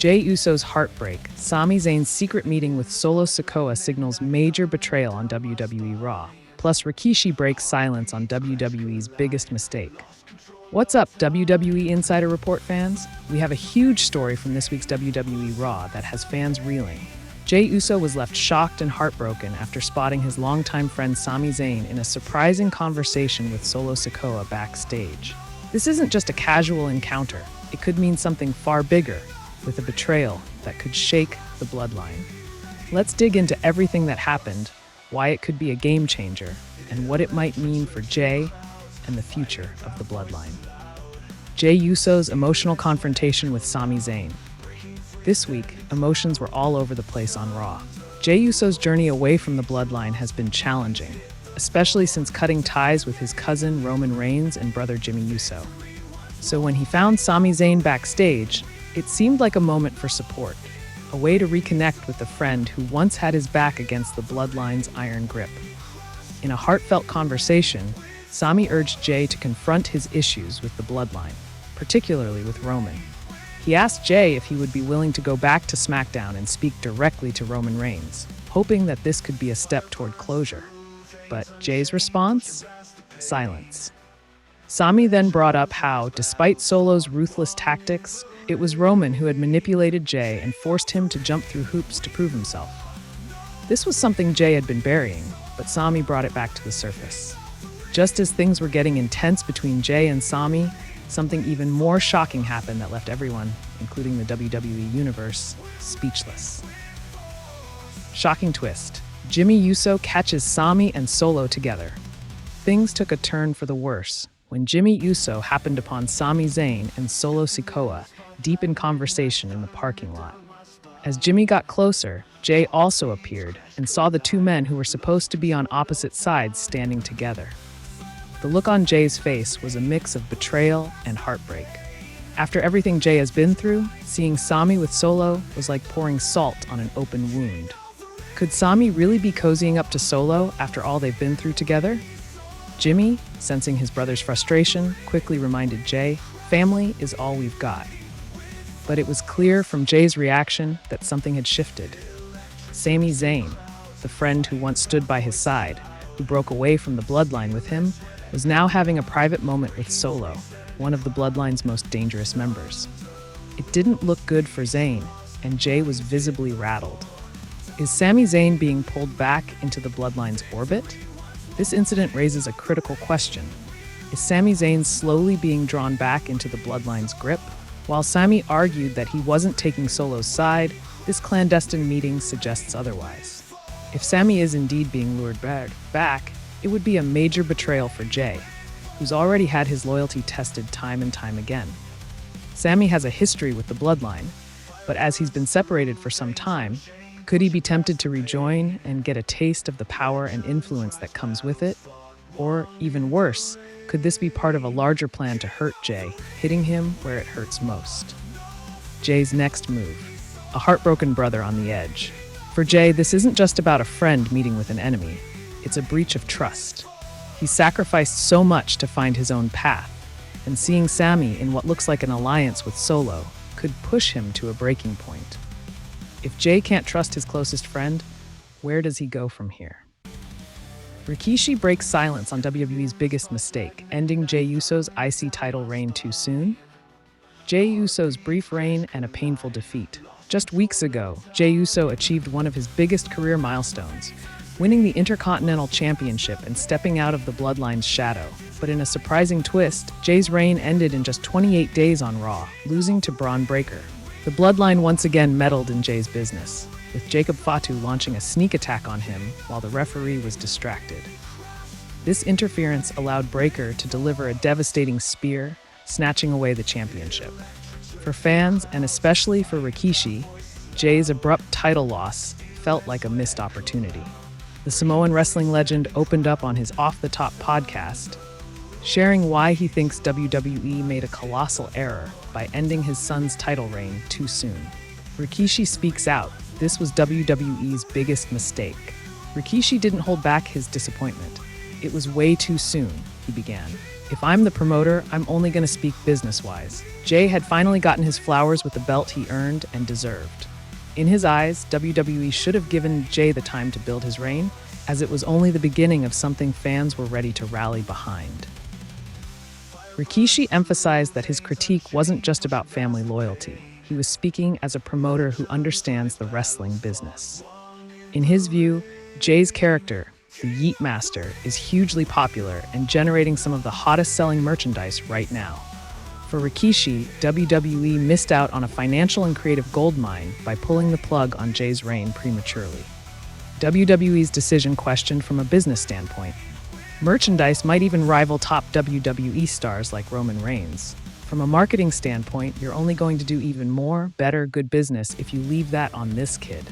Jey Uso's heartbreak, Sami Zayn's secret meeting with Solo Sikoa signals major betrayal on WWE RAW. Plus, Rikishi breaks silence on WWE's biggest mistake. What's up, WWE Insider Report fans? We have a huge story from this week's WWE RAW that has fans reeling. Jey Uso was left shocked and heartbroken after spotting his longtime friend Sami Zayn in a surprising conversation with Solo Sikoa backstage. This isn't just a casual encounter. It could mean something far bigger, with a betrayal that could shake the Bloodline. Let's dig into everything that happened, why it could be a game changer, and what it might mean for Jey and the future of the Bloodline. Jey Uso's emotional confrontation with Sami Zayn. This week, emotions were all over the place on Raw. Jey Uso's journey away from the Bloodline has been challenging, especially since cutting ties with his cousin Roman Reigns and brother Jimmy Uso. So when he found Sami Zayn backstage, it seemed like a moment for support, a way to reconnect with a friend who once had his back against the Bloodline's iron grip. In a heartfelt conversation, Sami urged Jey to confront his issues with the Bloodline, particularly with Roman. He asked Jey if he would be willing to go back to SmackDown and speak directly to Roman Reigns, hoping that this could be a step toward closure. But Jey's response? Silence. Sami then brought up how, despite Solo's ruthless tactics, it was Roman who had manipulated Jey and forced him to jump through hoops to prove himself. This was something Jey had been burying, but Sami brought it back to the surface. Just as things were getting intense between Jey and Sami, something even more shocking happened that left everyone, including the WWE Universe, speechless. Shocking twist. Jimmy Uso catches Sami and Solo together. Things took a turn for the worse when Jimmy Uso happened upon Sami Zayn and Solo Sikoa deep in conversation in the parking lot. As Jimmy got closer, Jey also appeared and saw the two men who were supposed to be on opposite sides standing together. The look on Jey's face was a mix of betrayal and heartbreak. After everything Jey has been through, seeing Sami with Solo was like pouring salt on an open wound. Could Sami really be cozying up to Solo after all they've been through together? Jimmy, sensing his brother's frustration, quickly reminded Jey, "Family is all we've got." But it was clear from Jey's reaction that something had shifted. Sami Zayn, the friend who once stood by his side, who broke away from the Bloodline with him, was now having a private moment with Solo, one of the Bloodline's most dangerous members. It didn't look good for Zayn, and Jey was visibly rattled. Is Sami Zayn being pulled back into the Bloodline's orbit? This incident raises a critical question. Is Sami Zayn slowly being drawn back into the Bloodline's grip? While Sami argued that he wasn't taking Solo's side, this clandestine meeting suggests otherwise. If Sami is indeed being lured back, it would be a major betrayal for Jey, who's already had his loyalty tested time and time again. Sami has a history with the Bloodline, but as he's been separated for some time, could he be tempted to rejoin and get a taste of the power and influence that comes with it? Or, even worse, could this be part of a larger plan to hurt Jey, hitting him where it hurts most? Jey's next move. A heartbroken brother on the edge. For Jey, this isn't just about a friend meeting with an enemy. It's a breach of trust. He sacrificed so much to find his own path, and seeing Sami in what looks like an alliance with Solo could push him to a breaking point. If Jey can't trust his closest friend, where does he go from here? Rikishi breaks silence on WWE's biggest mistake, ending Jey Uso's IC title reign too soon. Jey Uso's brief reign and a painful defeat. Just weeks ago, Jey Uso achieved one of his biggest career milestones, winning the Intercontinental Championship and stepping out of the Bloodline's shadow. But in a surprising twist, Jey's reign ended in just 28 days on Raw, losing to Braun Breaker. The Bloodline once again meddled in Jey's business, with Jacob Fatu launching a sneak attack on him while the referee was distracted. This interference allowed Breaker to deliver a devastating spear, snatching away the championship. For fans, and especially for Rikishi, Jey's abrupt title loss felt like a missed opportunity. The Samoan wrestling legend opened up on his Off the Top podcast, sharing why he thinks WWE made a colossal error by ending his son's title reign too soon. Rikishi speaks out. This was WWE's biggest mistake. Rikishi didn't hold back his disappointment. It was way too soon, he began. If I'm the promoter, I'm only going to speak business-wise. Jey had finally gotten his flowers with the belt he earned and deserved. In his eyes, WWE should have given Jey the time to build his reign, as it was only the beginning of something fans were ready to rally behind. Rikishi emphasized that his critique wasn't just about family loyalty. He was speaking as a promoter who understands the wrestling business. In his view, Jey's character, the Yeet Master, is hugely popular and generating some of the hottest-selling merchandise right now. For Rikishi, WWE missed out on a financial and creative goldmine by pulling the plug on Jey's reign prematurely. WWE's decision questioned from a business standpoint. Merchandise might even rival top WWE stars like Roman Reigns. From a marketing standpoint, you're only going to do even more, better, good business if you leave that on this kid.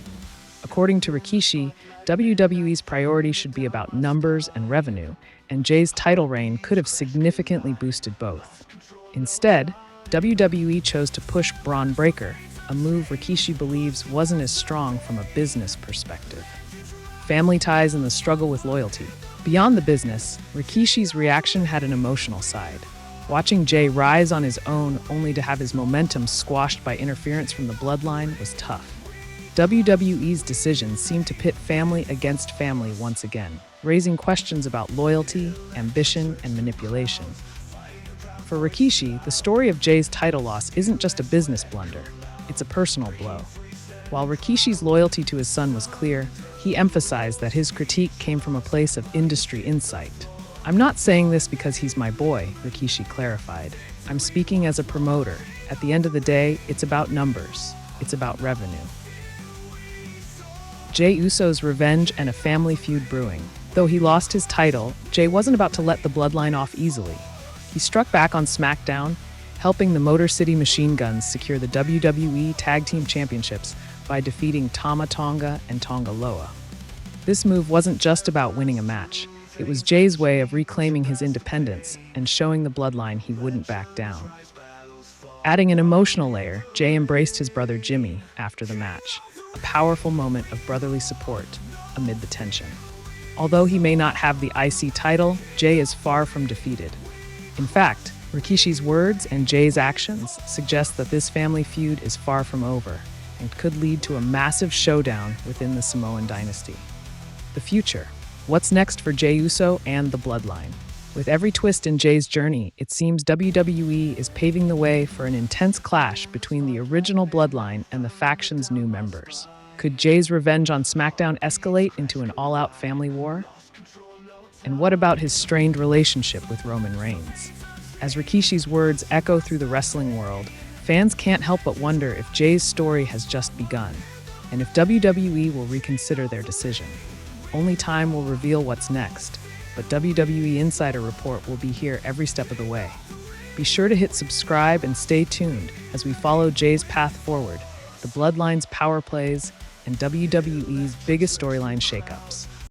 According to Rikishi, WWE's priority should be about numbers and revenue, and Jey's title reign could have significantly boosted both. Instead, WWE chose to push Braun Breaker, a move Rikishi believes wasn't as strong from a business perspective. Family ties and the struggle with loyalty. Beyond the business, Rikishi's reaction had an emotional side. Watching Jey rise on his own only to have his momentum squashed by interference from the Bloodline was tough. WWE's decision seemed to pit family against family once again, raising questions about loyalty, ambition, and manipulation. For Rikishi, the story of Jey's title loss isn't just a business blunder, it's a personal blow. While Rikishi's loyalty to his son was clear, he emphasized that his critique came from a place of industry insight. "I'm not saying this because he's my boy," Rikishi clarified. "I'm speaking as a promoter. At the end of the day, it's about numbers. It's about revenue." Jey Uso's revenge and a family feud brewing. Though he lost his title, Jey wasn't about to let the Bloodline off easily. He struck back on SmackDown, helping the Motor City Machine Guns secure the WWE Tag Team Championships by defeating Tama Tonga and Tonga Loa. This move wasn't just about winning a match. It was Jey's way of reclaiming his independence and showing the Bloodline he wouldn't back down. Adding an emotional layer, Jey embraced his brother Jimmy after the match, a powerful moment of brotherly support amid the tension. Although he may not have the IC title, Jey is far from defeated. In fact, Rikishi's words and Jey's actions suggest that this family feud is far from over and could lead to a massive showdown within the Samoan dynasty. The future. What's next for Jey Uso and the Bloodline? With every twist in Jey's journey, it seems WWE is paving the way for an intense clash between the original Bloodline and the faction's new members. Could Jey's revenge on SmackDown escalate into an all-out family war? And what about his strained relationship with Roman Reigns? As Rikishi's words echo through the wrestling world, fans can't help but wonder if Jey's story has just begun, and if WWE will reconsider their decision. Only time will reveal what's next, but WWE Insider Report will be here every step of the way. Be sure to hit subscribe and stay tuned as we follow Jey's path forward, the Bloodline's power plays, and WWE's biggest storyline shakeups.